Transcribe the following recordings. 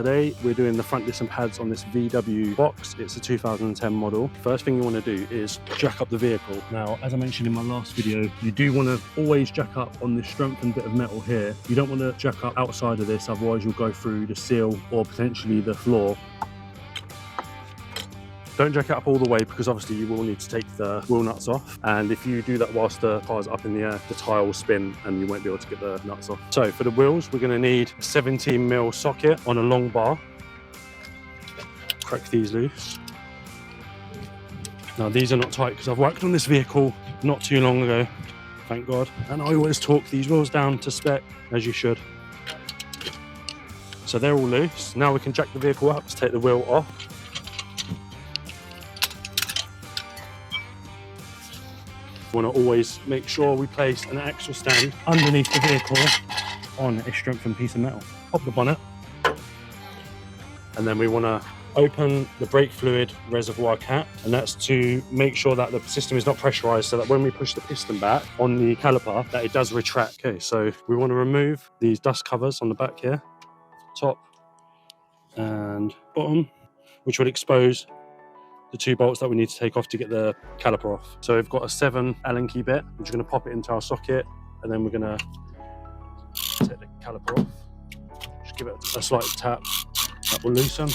today we're doing the front disc and pads on this VW box. It's a 2010 model. First thing you want to do is jack up the vehicle. Now, as I mentioned in my last video, you do want to always jack up on this strengthened bit of metal here. You don't want to jack up outside of this, otherwise you'll go through the seal or potentially the floor. Don't jack it up all the way because obviously you will need to take the wheel nuts off, and if you do that whilst the car's up in the air, the tyre will spin and you won't be able to get the nuts off. So for the wheels, we're going to need a 17mm socket on a long bar. Crack these loose. Now these are not tight because I've worked on this vehicle not too long ago, thank God, and I always torque these wheels down to spec, as you should. So they're all loose. Now we can jack the vehicle up to take the wheel off. We want to always make sure we place an axle stand underneath the vehicle on a strengthened piece of metal. Pop the bonnet, and then we want to open the brake fluid reservoir cap, and that's to make sure that the system is not pressurized, so that when we push the piston back on the caliper that it does retract. Okay, so we want to remove these dust covers on the back here, top and bottom, which would expose the 2 bolts that we need to take off to get the caliper off. So we've got a 7 Allen key bit. We're just going to pop it into our socket, and then we're going to take the caliper off. Just give it a slight tap. That will loosen.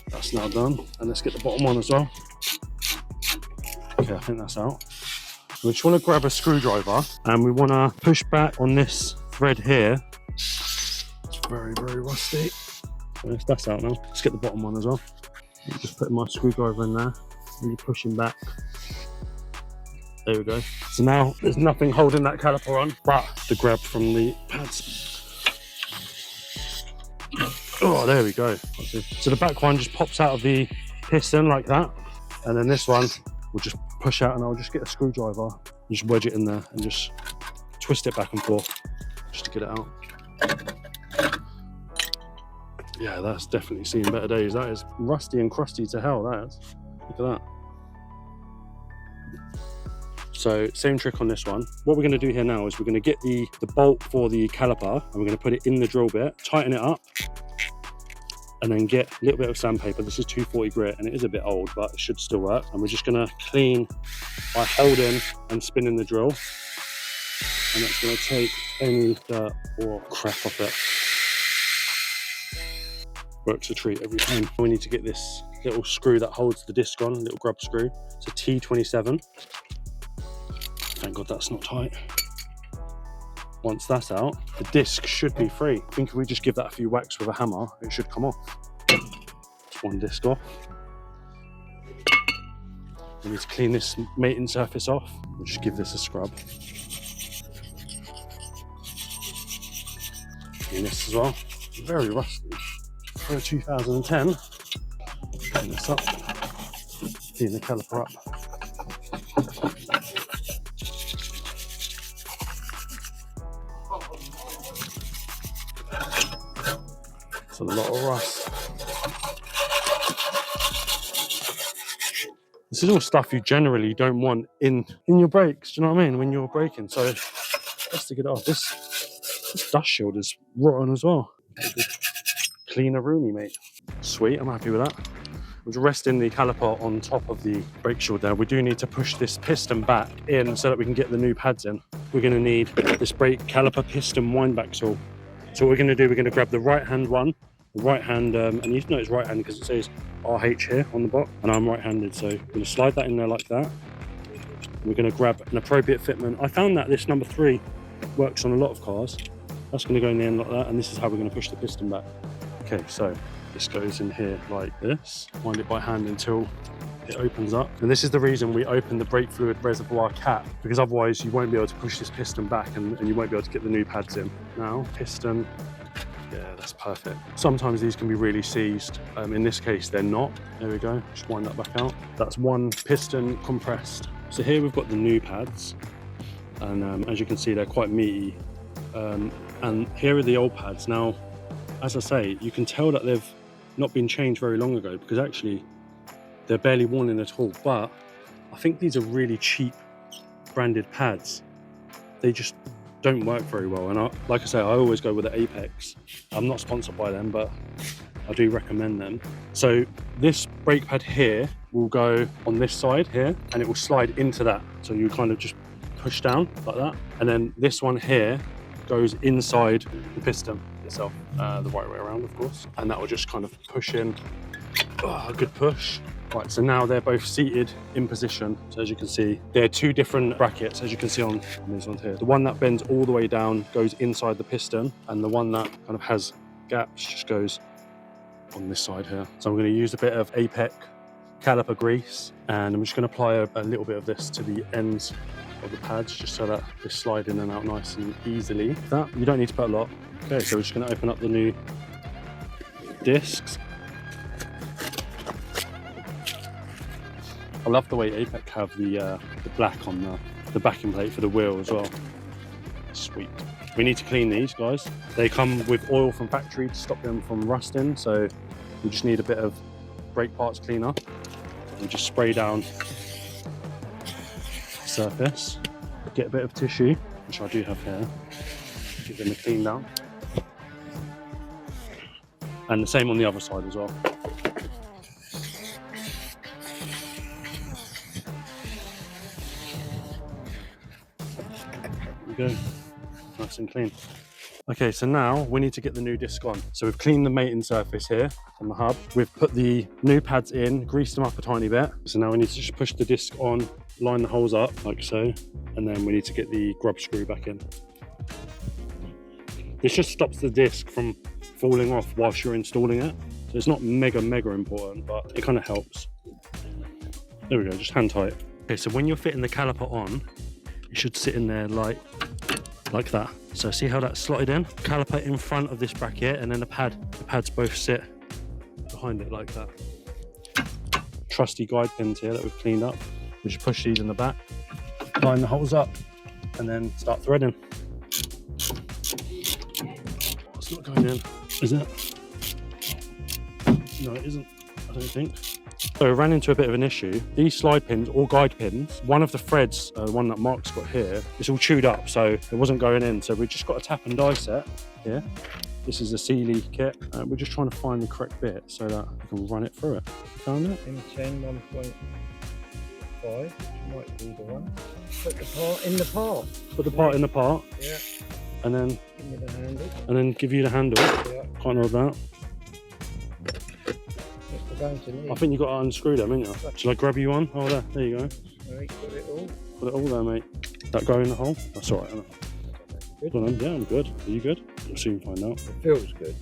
That's now done. And let's get the bottom on as well. Okay, I think that's out. We just want to grab a screwdriver, and we want to push back on this thread here. It's very, very rusty. That's out now. Let's get the bottom one as well. Just putting my screwdriver in there, really pushing back. There we go. So now there's nothing holding that caliper on but the grab from the pads. Oh, there we go. So the back one just pops out of the piston like that, and then this one will just push out, and I'll just get a screwdriver and just wedge it in there and just twist it back and forth just to get it out. Yeah, that's definitely seen better days. That is rusty and crusty to hell, that is. Look at that. So, same trick on this one. What we're going to do here now is we're going to get the bolt for the caliper, and we're going to put it in the drill bit, tighten it up, and then get a little bit of sandpaper. This is 240 grit, and it is a bit old, but it should still work. And we're just going to clean by holding and spinning the drill. And that's going to take any dirt or crap off it. Works a treat every time. We need to get this little screw that holds the disc on, little grub screw. It's a T27. Thank God that's not tight. Once that's out, the disc should be free. I think if we just give that a few whacks with a hammer, it should come off. Just one disc off. We need to clean this mating surface off. We'll just give this a scrub. Clean this as well. Very rusty. For 2010, clean this up, clean the caliper up. It's a lot of rust. This is all stuff you generally don't want in your brakes, do you know what I mean, when you're braking, so just to get it off. This dust shield is rotten as well. Cleaner Rooney, mate. Sweet, I'm happy with that. We're just resting the caliper on top of the brake shield there. We do need to push this piston back in so that we can get the new pads in. We're going to need this brake caliper piston wind back tool. So what we're going to do, we're going to grab the right hand one, the right hand, and you know it's right hand because it says RH here on the box, and I'm right handed, so we're going to slide that in there like that. We're going to grab an appropriate fitment. I found that this number 3 works on a lot of cars. That's going to go in the end like that, and this is how we're going to push the piston back. Okay, so this goes in here like this. Wind it by hand until it opens up. And this is the reason we open the brake fluid reservoir cap, because otherwise you won't be able to push this piston back and you won't be able to get the new pads in. Now, piston, yeah, that's perfect. Sometimes these can be really seized. In this case, they're not. There we go, just wind that back out. That's one piston compressed. So here we've got the new pads, and as you can see, they're quite meaty. And here are the old pads. Now, as I say, you can tell that they've not been changed very long ago because actually they're barely worn in at all. But I think these are really cheap branded pads. They just don't work very well. And like I say, I always go with the Apex. I'm not sponsored by them, but I do recommend them. So this brake pad here will go on this side here, and it will slide into that. So you kind of just push down like that. And then this one here goes inside the piston itself, the right way around, of course. And that will just kind of push in. Oh, a good push. Right, so now they're both seated in position. So as you can see, they're two different brackets, as you can see on these ones here. The one that bends all the way down goes inside the piston, and the one that kind of has gaps just goes on this side here. So I'm going to use a bit of Apex caliper grease, and I'm just going to apply a little bit of this to the ends of the pads, just so that they slide in and out nice and easily. That you don't need to put a lot. Okay, so we're just going to open up the new discs. I love the way Apex have the black on the backing plate for the wheel as well. Sweet. We need to clean these, guys. They come with oil from factory to stop them from rusting, so we just need a bit of brake parts cleaner. We just spray down the surface, get a bit of tissue, which I do have here, give them a clean down. And the same on the other side as well. Go, nice and clean. Okay, so now we need to get the new disc on. So we've cleaned the mating surface here on the hub. We've put the new pads in, greased them up a tiny bit. So now we need to just push the disc on, line the holes up like so, and then we need to get the grub screw back in. This just stops the disc from falling off whilst you're installing it. So it's not mega important, but it kind of helps. There we go, just hand tight. Okay, so when you're fitting the caliper on, it should sit in there like that. So see how that's slotted in? Caliper in front of this bracket, and then the pads both sit behind it like that. Trusty guide pins here that we've cleaned up. We just push these in the back, line the holes up, and then start threading. It's not going in, is it? No, it isn't, I don't think. So I ran into a bit of an issue. These slide pins or guide pins, one of the threads, the one that Mark's got here, it's all chewed up, so it wasn't going in. So we just got a tap and die set here. This is a Sealy kit. We're just trying to find the correct bit so that we can run it through it. You found it? M10 1.5, which might be the one. Put the part in the part. Put the part in the part. Yeah. And then give me the handle. And then give you the handle. Yeah. Can't know that. I think you got to unscrew them, haven't you? Shall I grab you one? Oh, there you go. Right, got it all. Got it all there, mate. That go in the hole? That's all right, isn't it? Good. Yeah, I'm good. Are you good? We'll soon find out. It feels good.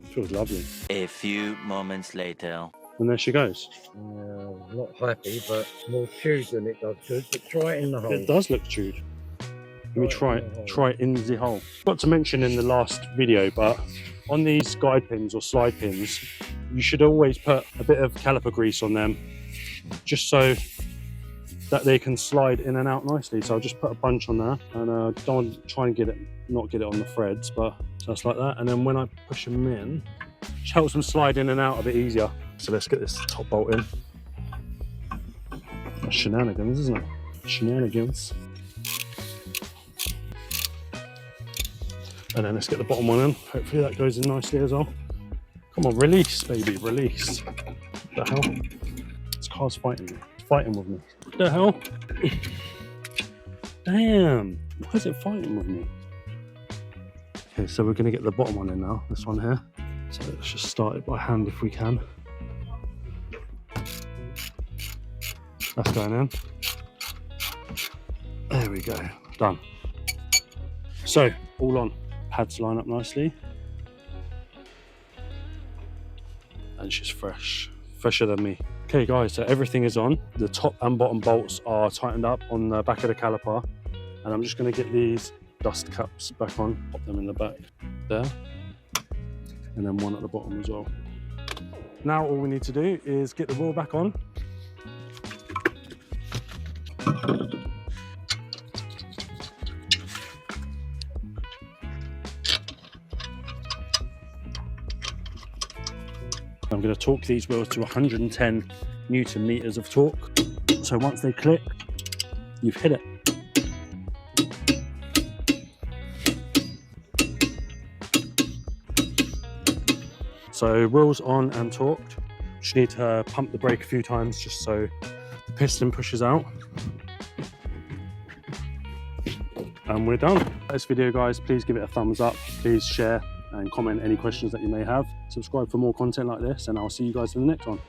It feels lovely. A few moments later. And there she goes. I'm not happy, but more chewed than it does good. But try it in the hole. It does look chewed. Let me try it. Try it in the hole. Got to mention in the last video, but on these guide pins or slide pins, you should always put a bit of caliper grease on them, just so that they can slide in and out nicely. So I'll just put a bunch on there, and don't try and not get it on the threads, but just like that. And then when I push them in, it helps them slide in and out a bit easier. So let's get this top bolt in. That's shenanigans, isn't it? Shenanigans. And then let's get the bottom one in. Hopefully that goes in nicely as well. Come on, release, baby, release. What the hell? This car's fighting me. It's fighting with me. What the hell? Damn. Why is it fighting with me? Okay, so we're going to get the bottom one in now. This one here. So let's just start it by hand if we can. That's going in. There we go. Done. So, all on. Pads line up nicely. And she's fresh. Fresher than me. Okay guys, so everything is on. The top and bottom bolts are tightened up on the back of the caliper. And I'm just going to get these dust caps back on. Pop them in the back there. And then one at the bottom as well. Now all we need to do is get the wheel back on. I'm going to torque these wheels to 110 Newton meters of torque. So once they click, you've hit it. So wheels on and torqued. Just need to pump the brake a few times just so the piston pushes out. And we're done. This video, guys, please give it a thumbs up. Please share and comment any questions that you may have. Subscribe for more content like this, and I'll see you guys in the next one.